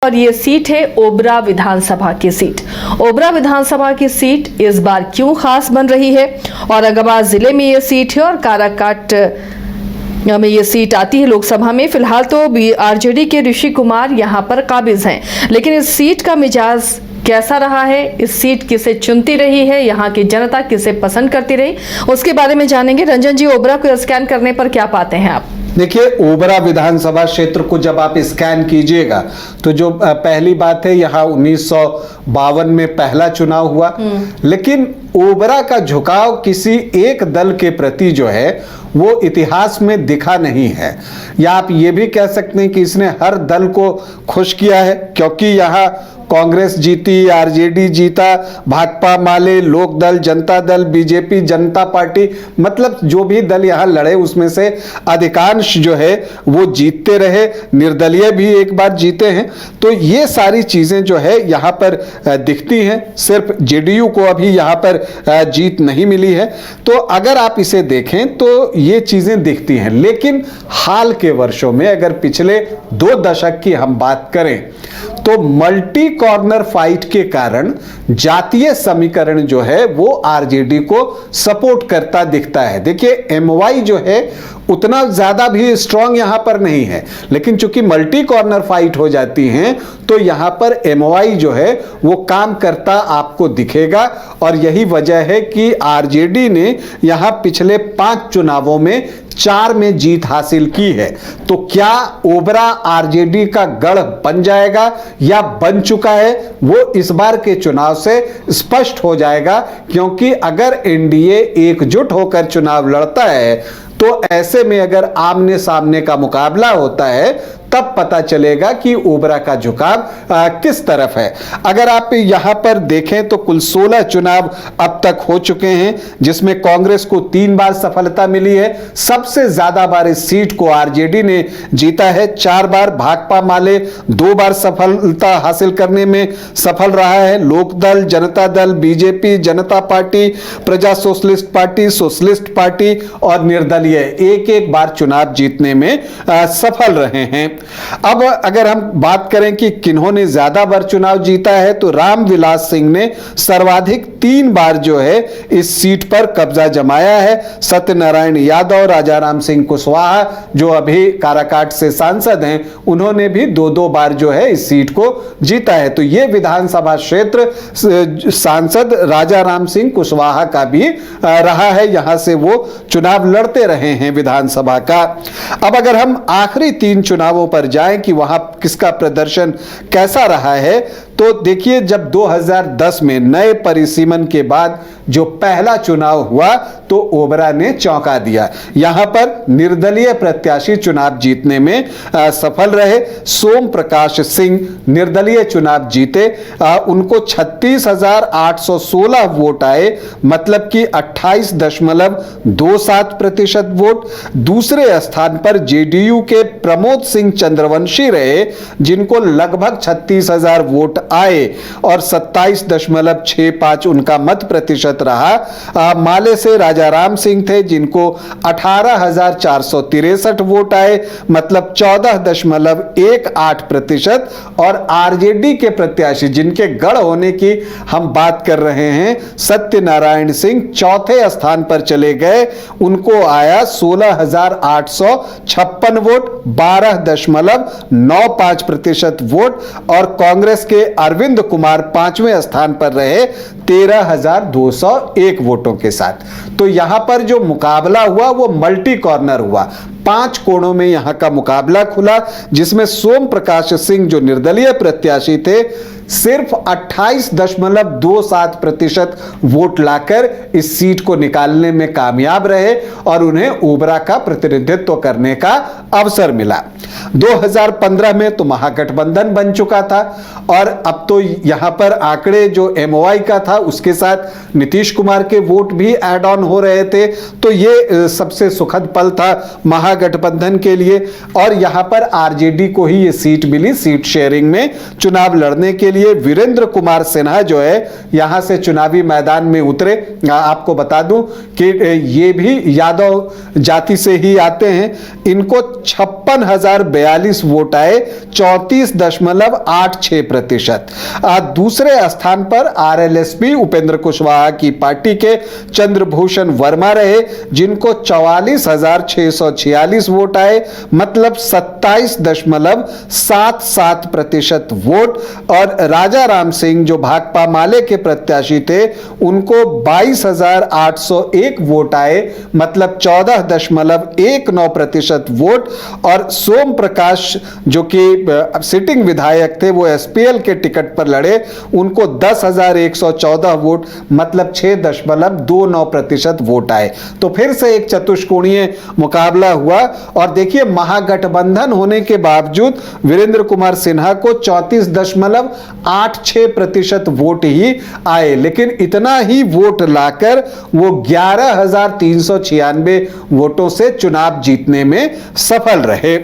और ये सीट है ओबरा विधानसभा की सीट। ओबरा विधानसभा की सीट इस बार क्यों खास बन रही है? औरंगाबाद जिले में ये सीट है और काराकाट में ये सीट आती है लोकसभा में। फिलहाल तो आरजेडी के ऋषि कुमार यहाँ पर काबिज हैं, लेकिन इस सीट का मिजाज कैसा रहा है, इस सीट किसे चुनती रही है, यहाँ की जनता किसे पसंद करती रही, उसके बारे में जानेंगे। रंजन जी, ओबरा को स्कैन करने पर क्या पाते हैं आप? देखिए, ओबरा विधानसभा क्षेत्र को जब आप स्कैन कीजिएगा तो जो पहली बात है, यहाँ 1952 में पहला चुनाव हुआ, लेकिन ओबरा का झुकाव किसी एक दल के प्रति जो है वो इतिहास में दिखा नहीं है। या आप ये भी कह सकते हैं कि इसने हर दल को खुश किया है, क्योंकि यहाँ कांग्रेस जीती, आरजेडी जीता, भाकपा माले, लोकदल, जनता दल, बीजेपी, जनता पार्टी, मतलब जो भी दल यहाँ लड़े उसमें से अधिकांश जो है वो जीतते रहे। निर्दलीय भी एक बार जीते हैं। तो ये सारी चीजें जो है यहाँ पर दिखती हैं। सिर्फ जेडीयू को अभी यहाँ पर जीत नहीं मिली है। तो अगर आप इसे देखें तो ये चीजें दिखती हैं। लेकिन हाल के वर्षों में अगर पिछले 2 दशक की हम बात करें तो मल्टी कॉर्नर फाइट के कारण जातीय समीकरण जो है वो आरजेडी को सपोर्ट करता दिखता है। देखिए, एमवाई जो है उतना ज्यादा भी स्ट्रांग यहां पर नहीं है, लेकिन चूंकि मल्टी कॉर्नर फाइट हो जाती हैं तो यहां पर एमवाई जो है वो काम करता आपको दिखेगा। और यही वजह है कि आरजेडी ने यहां पिछले 5 चुनावों में 4 में जीत हासिल की है। तो क्या ओबरा आरजेडी का गढ़ बन जाएगा या बन चुका है, वो इस बार के चुनाव से स्पष्ट हो जाएगा। क्योंकि अगर एनडीए एकजुट होकर चुनाव लड़ता है तो ऐसे में अगर आमने सामने का मुकाबला होता है तब पता चलेगा कि ओबरा का झुकाव किस तरफ है। अगर आप यहां पर देखें तो कुल 16 चुनाव अब तक हो चुके हैं, जिसमें कांग्रेस को 3 बार सफलता मिली है। सबसे ज्यादा बार इस सीट को आरजेडी ने जीता है, 4 बार। भाकपा माले 2 बार सफलता हासिल करने में सफल रहा है। लोकदल, जनता दल, बीजेपी, जनता पार्टी, प्रजा सोशलिस्ट पार्टी और निर्दलीय एक बार चुनाव जीतने में सफल रहे हैं। अब अगर हम बात करें कि किन्होंने ज्यादा बार चुनाव जीता है तो रामविलास सिंह ने सर्वाधिक 3 बार जो है इस सीट पर कब्जा जमाया है। सत्यनारायण यादव, राजाराम सिंह कुशवाहा जो अभी काराकाट से सांसद हैं, उन्होंने भी 2 बार जो है इस सीट को जीता है। तो यह विधानसभा क्षेत्र सांसद राजाराम सिंह कुशवाहा का भी रहा है, यहां से वो चुनाव लड़ते रहे हैं विधानसभा का। अब अगर हम आखिरी 3 चुनावों पर जाएं कि वहां किसका प्रदर्शन कैसा रहा है, तो देखिए, जब 2010 में नए परिसीमन के बाद जो पहला चुनाव हुआ तो ओबरा ने चौंका दिया। यहां पर निर्दलीय प्रत्याशी चुनाव जीतने में सफल रहे। सोम प्रकाश सिंह निर्दलीय चुनाव जीते, उनको 36,816 वोट आए, मतलब कि 28.27% वोट। दूसरे स्थान पर जेडीयू के प्रमोद सिंह चंद्रवंशी रहे, जिनको लगभग 36,000 वोट आए और 27.65 उनका मत प्रतिशत रहा। माले से राजाराम सिंह थे, जिनको 18,463 वोट आए, मतलब 14.18%। और आरजेडी के प्रत्याशी जिनके गढ़ होने की हम बात कर रहे हैं, सत्यनारायण सिंह चौथे स्थान पर चले गए, उनको आया 16,856 वोट, 12.95% वोट। और कांग्रेस के अरविंद कुमार 5वें स्थान पर रहे 13,201 वोटों के साथ। तो यहां पर जो मुकाबला हुआ वो मल्टी कॉर्नर हुआ। 5 कोणों में यहां का मुकाबला खुला, जिसमें सोम प्रकाश सिंह जो निर्दलीय प्रत्याशी थे सिर्फ 28.27% वोट लाकर इस सीट को निकालने में कामयाब रहे और उन्हें ओबरा का प्रतिनिधित्व करने का अवसर मिला। 2015 में तो महागठबंधन बन चुका था और अब तो यहां पर आंकड़े जो एमओआई का था उसके साथ नीतीश कुमार के वोट भी ऐड ऑन हो रहे थे। तो ये सबसे सुखद पल था। महागठबंधन के लिए, और यहां पर आरजेडी को ही ये सीट मिली सीट शेयरिंग में चुनाव लड़ने के लिए। वीरेंद्र कुमार सिन्हा जो है यहां से चुनावी मैदान में उतरे। आपको बता दूं कि ये भी यादव जाति से ही आते हैं। इनको 56,042 वोट आए, 34.86%। दूसरे स्थान पर आरएलएसपी उपेंद्र कुशवाहा की पार्टी के चंद्रभूषण वर्मा रहे, जिनको 44,646 वोट आए, मतलब 27.77% वोट। और राजा राम सिंह जो भाकपा माले के प्रत्याशी थे, उनको 22,801 वोट आए, मतलब 14.19% वोट। और सोम प्रकाश जो कि सिटिंग विधायक थे, वो एसपीएल के टिकट पर लड़े, उनको 10,114 वोट, मतलब 6.29% वोट आए। तो फिर से एक चतुष्कोणीय मुकाबला हुआ। और देखिए, महागठबंधन होने के बावजूद वीरेंद्र कुमार सिन्हा को 34.86% वोट ही आए, लेकिन इतना ही वोट लाकर वो 11,396 वोटों से चुनाव जीतने में सफल रहे।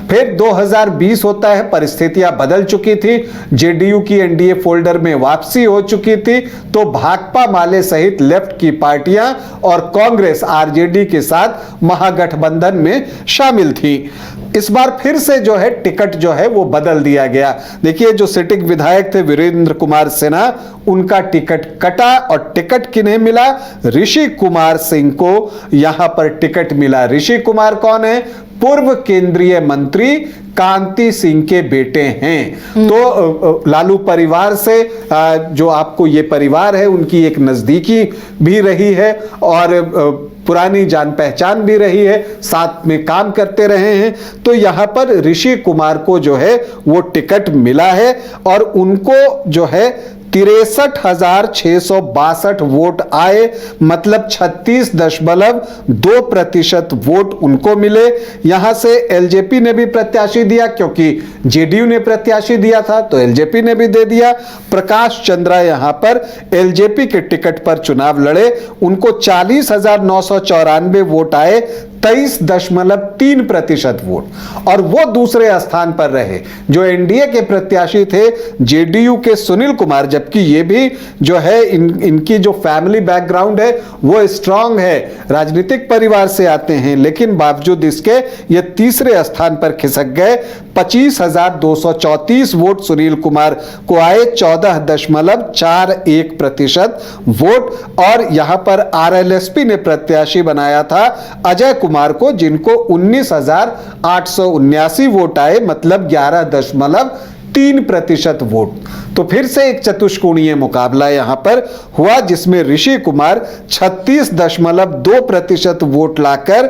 फिर 2020 होता है, परिस्थितियां बदल चुकी थी, जेडीयू की एनडीए फोल्डर में वापसी हो चुकी थी, तो भाकपा माले सहित लेफ्ट की पार्टियां और कांग्रेस आरजेडी के साथ महागठबंधन में शामिल थी। इस बार फिर से जो है टिकट जो है वो बदल दिया गया। देखिए, जो सिटिंग विधायक थे वीरेंद्र कुमार सिन्हा, उनका टिकट कटा और टिकट किन्हें मिला? ऋषि कुमार सिंह को यहां पर टिकट मिला। ऋषि कुमार कौन है? पूर्व केंद्रीय मंत्री कांति सिंह के बेटे हैं। तो लालू परिवार से जो आपको ये परिवार है, उनकी एक नजदीकी भी रही है और पुरानी जान पहचान भी रही है, साथ में काम करते रहे हैं। तो यहां पर ऋषि कुमार को जो है वो टिकट मिला है और उनको जो है 63,662 वोट आए, मतलब 36.2% वोट उनको मिले। यहां से एलजेपी ने भी प्रत्याशी दिया, क्योंकि जेडीयू ने प्रत्याशी दिया था तो एलजेपी ने भी दे दिया। प्रकाश चंद्रा यहां पर एलजेपी के टिकट पर चुनाव लड़े, उनको 40,994 वोट आए, 23.3% वोट। और वो दूसरे स्थान पर रहे जो एनडीए के प्रत्याशी थे जेडीयू के सुनील कुमार, जबकि ये भी जो है इनकी जो फैमिली बैकग्राउंड है वो स्ट्रांग है, राजनीतिक परिवार से आते हैं, लेकिन बावजूद इसके ये तीसरे स्थान पर खिसक गए। 25,234 वोट सुनील कुमार को आए, 14.41% वोट। और यहां पर आरएलएसपी ने प्रत्याशी बनाया था अजय कुमार को, जिनको 19,879 वोट आए, मतलब 11.3% वोट। तो फिर से एक चतुष्कोणीय मुकाबला यहां पर हुआ, जिसमें ऋषि कुमार 36.2% वोट लाकर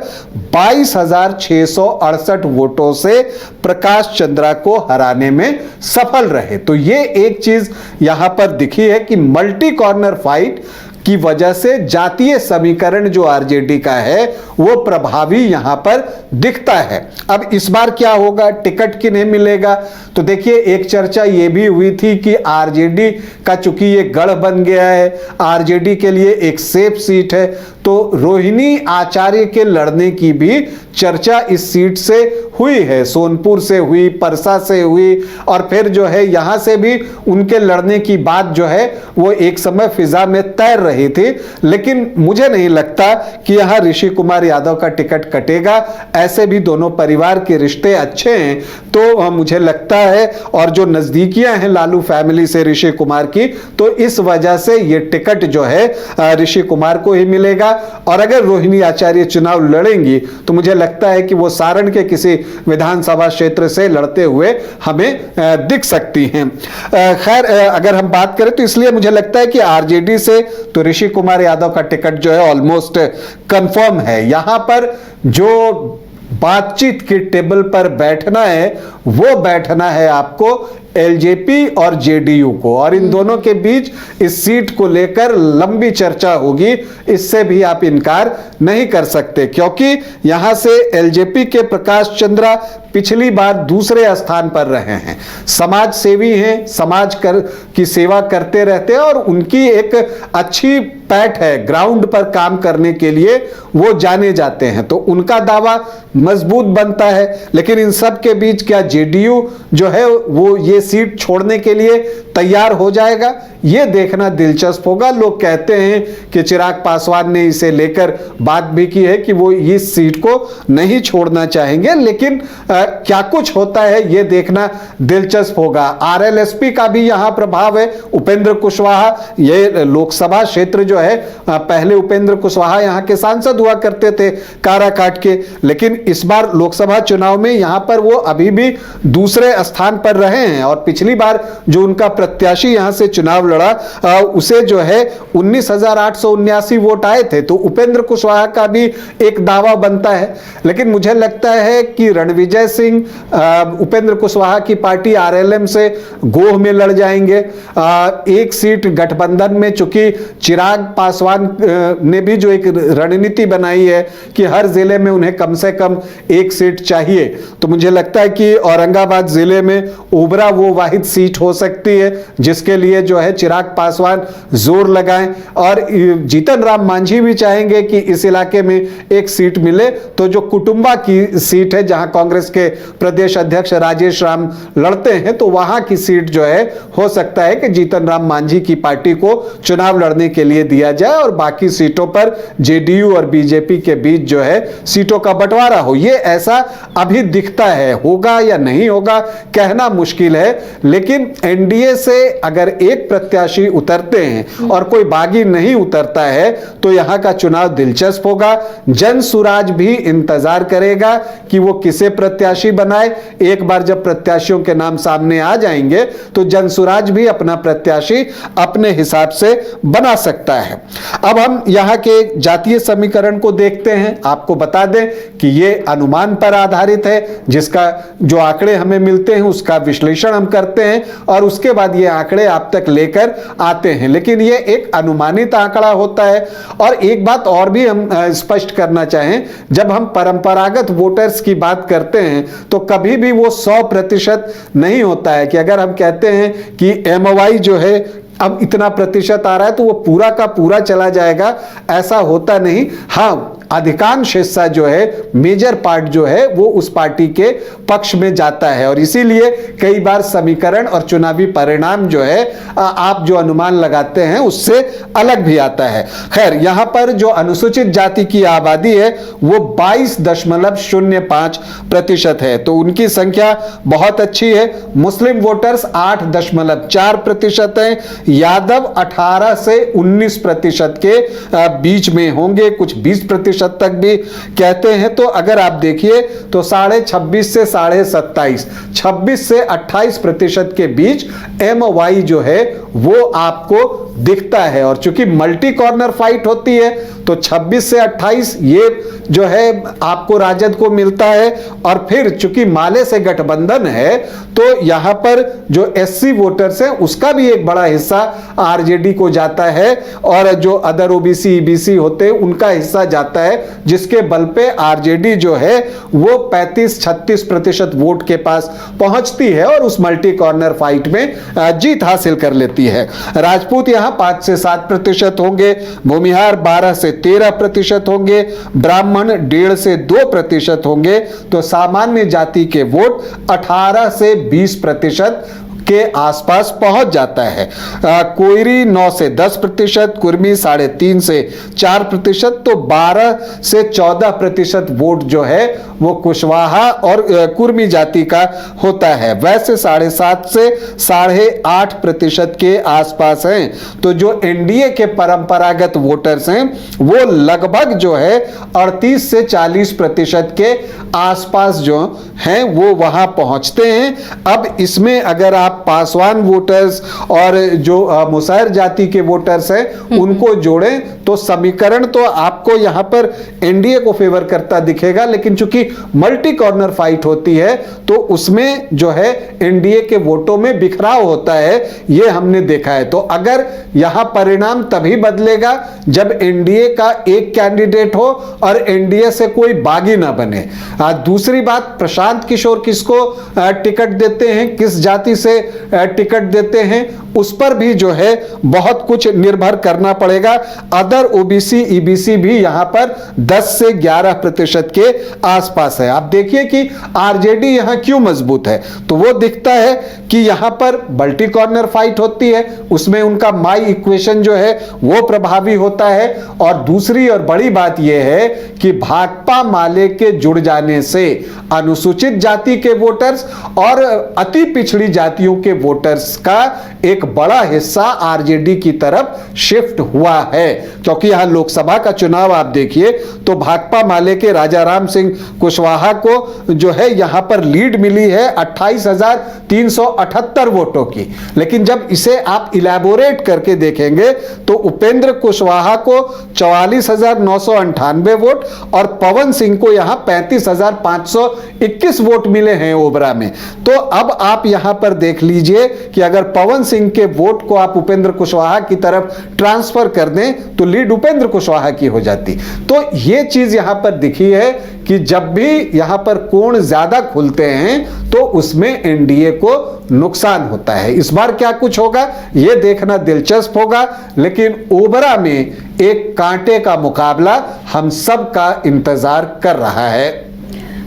22,668 वोटों से प्रकाश चंद्रा को हराने में सफल रहे। तो ये एक चीज यहां पर दिखी है कि मल्टी कॉर्नर फाइट की वजह से जातीय समीकरण जो आरजेडी का है वो प्रभावी यहां पर दिखता है। अब इस बार क्या होगा, टिकट किन्हें मिलेगा? तो देखिए, एक चर्चा ये भी हुई थी कि आरजेडी का चूंकि ये गढ़ बन गया है, आरजेडी के लिए एक सेफ सीट है, तो रोहिणी आचार्य के लड़ने की भी चर्चा इस सीट से हुई है। सोनपुर से हुई, परसा से हुई, और फिर जो है यहां से भी उनके लड़ने की बात जो है वो एक समय फिजा में तैर रही थी। लेकिन मुझे नहीं लगता कि यहां ऋषि कुमार यादव का टिकट कटेगा। ऐसे भी दोनों परिवार के रिश्ते अच्छे हैं, तो मुझे लगता है, और जो नजदीकियां हैं लालू फैमिली से ऋषि कुमार की, तो इस वजह से ये टिकट जो है ऋषि कुमार को ही मिलेगा। और अगर रोहिणी आचार्य चुनाव लड़ेंगी तो मुझे लगता है कि वो सारण के किसी विधानसभा क्षेत्र से लड़ते हुए हमें दिख सकती हैं। खैर, अगर हम बात करें तो इसलिए मुझे लगता है कि आरजेडी से तो ऋषि कुमार यादव का टिकट जो है ऑलमोस्ट कंफर्म है। यहां पर जो बातचीत की टेबल पर बैठना है वो बैठना है आपको एलजेपी और जेडीयू को, और इन दोनों के बीच इस सीट को लेकर लंबी चर्चा होगी, इससे भी आप इनकार नहीं कर सकते, क्योंकि यहां से एलजेपी के प्रकाश चंद्रा पिछली बार दूसरे स्थान पर रहे हैं, समाज सेवी हैं, की सेवा करते रहते हैं और उनकी एक अच्छी पैठ है, ग्राउंड पर काम करने के लिए वो जाने जाते हैं, तो उनका दावा मजबूत बनता है। लेकिन इन सब के बीच क्या जेडीयू जो है वो ये सीट छोड़ने के लिए तैयार हो जाएगा, ये देखना दिलचस्प होगा। लोग कहते हैं कि चिराग पासवान ने इसे लेकर बात भी की है कि वो इस सीट को नहीं छोड़ना चाहेंगे, लेकिन क्या कुछ होता है ये देखना दिलचस्प होगा। आरएलएसपी का भी यहां प्रभाव है। उपेंद्र कुशवाहा, ये लोकसभा क्षेत्र जो है, पहले उपेंद्र कुशवाहा यहां के सांसद हुआ करते थे काराकाट के, लेकिन इस बार लोकसभा चुनाव में यहां पर वो अभी भी दूसरे स्थान पर रहे हैं, और पिछली बार जो उनका प्रत्याशी यहां से चुनाव लड़ा उसे जो है 19,879 वोट आए थे, तो उपेंद्र कुशवाहा का भी एक दावा बनता है। लेकिन मुझे लगता है कि रणविजय सिंह उपेंद्र कुशवाहा की पार्टी आरएलएम से गोह में लड़ जाएंगे। एक सीट गठबंधन में, चूंकि चिराग पासवान ने भी जो एक रणनीति बनाई है कि हर जिले में उन्हें कम से कम एक सीट चाहिए, तो मुझे लगता है कि औरंगाबाद जिले में ओबरा वो वाहिद सीट हो सकती है जिसके लिए जो है चिराग पासवान जोर लगाएं, और जीतन राम मांझी भी चाहेंगे कि इस इलाके में एक सीट मिले। तो जो कुटुंबा की सीट है जहां कांग्रेस के प्रदेश अध्यक्ष राजेश राम लड़ते हैं, तो वहां की सीट जो है हो सकता है कि जीतन राम मांझी की पार्टी को चुनाव लड़ने के लिए दिया जाए, और बाकी सीटों पर जेडीयू और बीजेपी के बीच जो है सीटों का बंटवारा हो। ये ऐसा अभी दिखता है, होगा या नहीं होगा कहना मुश्किल है, लेकिन एनडीए से अगर एक प्रत्याशी उतरते हैं और कोई बागी नहीं उतरता है तो यहां का चुनाव दिलचस्प होगा। जन सुराज भी इंतजार करेगा कि वो किसे प्रत्याशी बनाए। एक बार जब प्रत्याशियों के नाम सामने आ जाएंगे तो जन सुराज भी अपना प्रत्याशी अपने हिसाब से बना सकता है। अब हम यहां के जातीय समीकरण को देखते हैं। आपको बता दें कि ये अनुमान पर आधारित है, जिसका जो आंकड़े हमें मिलते हैं उसका विश्लेषण हम करते हैं और उसके बाद ये आंकड़े आप तक लेकर आते हैं, लेकिन ये एक अनुमानित आंकड़ा होता है। और एक बात और भी हम स्पष्ट करना चाहें, जब हम परंपरागत वोटर्स की बात करते हैं तो कभी भी वो 100% नहीं होता है कि अगर हम कहते हैं कि एमवाई जो है अब इतना प्रतिशत आ रहा है तो वो पूरा का पूरा चला जाएगा, ऐसा होता नहीं। हाँ, अधिकांश हिस्सा जो है, मेजर पार्ट जो है वो उस पार्टी के पक्ष में जाता है, और इसीलिए कई बार समीकरण और चुनावी परिणाम जो है आप जो अनुमान लगाते हैं उससे अलग भी आता है। खैर, यहां पर जो अनुसूचित जाति की आबादी है वो 22.05% है, तो उनकी संख्या बहुत अच्छी है। मुस्लिम वोटर्स 8.4% हैं, यादव 18 से 19% के बीच में होंगे, कुछ 20% तक भी कहते हैं। तो अगर आप देखिए तो 26.5 से 27.5, 26 से 28% के बीच एमवाई जो है वो आपको दिखता है। और चूंकि मल्टी कॉर्नर फाइट होती है तो 26 से 28 ये जो है आपको राजद को मिलता है, और फिर चूंकि माले से गठबंधन है तो यहां पर जो एससी वोटर्स हैं उसका भी एक बड़ा हिस्सा आरजेडी को जाता है, और जो अदर ओबीसी ईबीसी होते हैं उनका हिस्सा जाता है, जिसके बल पे आरजेडी जो है वो 35-36% वोट के पास पहुंचती है और उस मल्टी कॉर्नर फाइट में जीत हासिल कर लेती है। राजपूत यहां 5 से 7% होंगे, भूमिहार 12 से 13% होंगे, ब्राह्मण 1.5 से 2% होंगे, तो सामान्य जाति के वोट 18 से 20% के आसपास पहुंच जाता है। कोयरी 9 से 10%, कुर्मी 3.5 से 4%, तो 12 से 14% वोट जो है वो कुशवाहा और कुर्मी जाति का होता है। वैसे 7.5 से 8.5% के आसपास हैं। तो जो एनडीए के परंपरागत वोटर्स हैं वो लगभग जो है 38 से 40% के आसपास जो हैं वो वहां पहुंचते हैं। अब इसमें अगर आप पासवान वोटर्स और जो मुसहर जाति के वोटर्स हैं उनको जोड़ें तो समीकरण तो आपको यहां पर एनडीए को फेवर करता दिखेगा, लेकिन चूंकि मल्टी कॉर्नर फाइट होती है तो उसमें जो है एनडीए के वोटों में बिखराव होता है, यह हमने देखा है। तो अगर यहां परिणाम तभी बदलेगा जब एनडीए का एक कैंडिडेट हो और एनडीए से कोई बागी ना बने। दूसरी बात, प्रशांत किशोर किसको टिकट देते हैं, किस जाति से टिकट देते हैं, उस पर भी जो है बहुत कुछ निर्भर करना पड़ेगा। अदर ओबीसी ईबीसी भी यहां पर 10 से 11% के आसपास है। आप देखिए कि आरजेडी यहां क्यों मजबूत है, तो वो दिखता है कि यहां पर मल्टी कॉर्नर फाइट होती है, उसमें उनका माई इक्वेशन जो है वो प्रभावी होता है। और दूसरी और बड़ी बात यह है कि भाकपा माले के जुड़ जाने से अनुसूचित जाति के वोटर्स और अति पिछड़ी जातियों के वोटर्स का एक बड़ा हिस्सा आरजेडी की तरफ शिफ्ट हुआ है। क्योंकि यहां लोकसभा का चुनाव आप देखिए तो भाकपा माले के राजा राम सिंह कुशवाहा को जो है यहां पर लीड मिली है 28,378 वोटों की, लेकिन जब इसे आप इलैबोरेट करके देखेंगे तो उपेंद्र कुशवाहा को 44,998 वोट और पवन सिंह को यहां 35,521 वोट मिले हैं ओबरा में। तो अब आप यहां पर देख लीजिए कि अगर पवन सिंह के वोट को आप उपेंद्र कुशवाहा की तरफ ट्रांसफर कर दें तो लीड उपेंद्र कुशवाहा की हो जाती। तो यह चीज यहां पर दिखी है कि जब भी यहां पर कोण ज्यादा खुलते हैं तो उसमें एनडीए को नुकसान होता है। इस बार क्या कुछ होगा यह देखना दिलचस्प होगा, लेकिन ओबरा में एक कांटे का मुकाबला हम सब का इंतजार कर रहा है।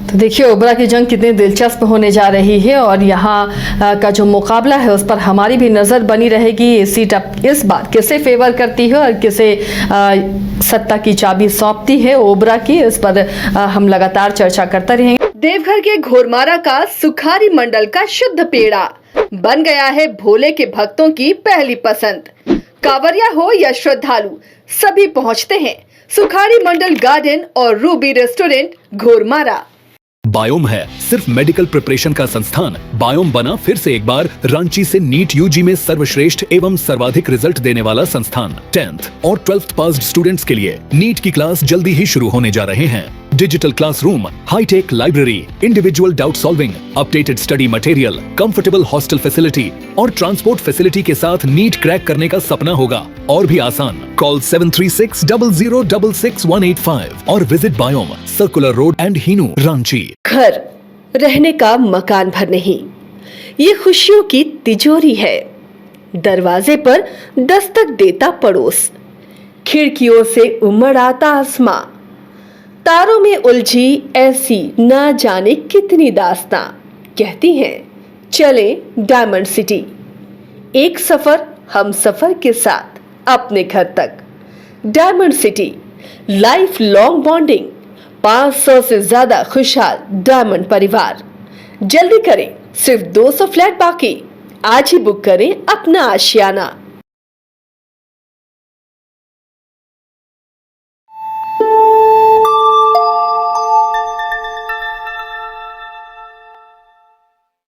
तो देखिए ओबरा की जंग कितनी दिलचस्प होने जा रही है और यहाँ का जो मुकाबला है उस पर हमारी भी नज़र बनी रहेगी। ये सीट अब इस बार किसे फेवर करती है और किसे सत्ता की चाबी सौंपती है ओबरा की, इस पर हम लगातार चर्चा करते रहेंगे। देवघर के घोरमारा का सुखारी मंडल का शुद्ध पेड़ा बन गया है भोले के भक्तों की पहली पसंद। कांवरिया हो या श्रद्धालु सभी पहुंचते हैं सुखारी मंडल गार्डन और रूबी रेस्टोरेंट घोरमारा। बायोम है सिर्फ मेडिकल प्रिपरेशन का संस्थान। बायोम बना फिर से एक बार रांची से नीट यूजी में सर्वश्रेष्ठ एवं सर्वाधिक रिजल्ट देने वाला संस्थान। 10th और 12th पास्ड स्टूडेंट्स के लिए नीट की क्लास जल्दी ही शुरू होने जा रहे हैं। Digital classroom, hitech library, individual doubt solving, updated study material, comfortable hostel facility और ट्रांसपोर्ट फैसिलिटी के साथ नीट क्रैक करने का सपना होगा और भी आसान। कॉल 7360066185 और visit Biome, circular road and Hinoo, Ranchi. घर रहने का मकान भर नहीं, ये खुशियों की तिजोरी है। दरवाजे पर दस्तक देता पड़ोस, खिड़कियों से उमड़ आता आसमां, तारों में उलझी ऐसी ना जाने कितनी दास्तां। कहती हैं चले डायमंड सिटी, एक सफर हम सफर के साथ अपने घर तक। Diamond city, life long bonding, 500 से ज्यादा खुशहाल डायमंड परिवार। जल्दी करें, सिर्फ 200 फ्लैट बाकी। आज ही बुक करें अपना आशियाना।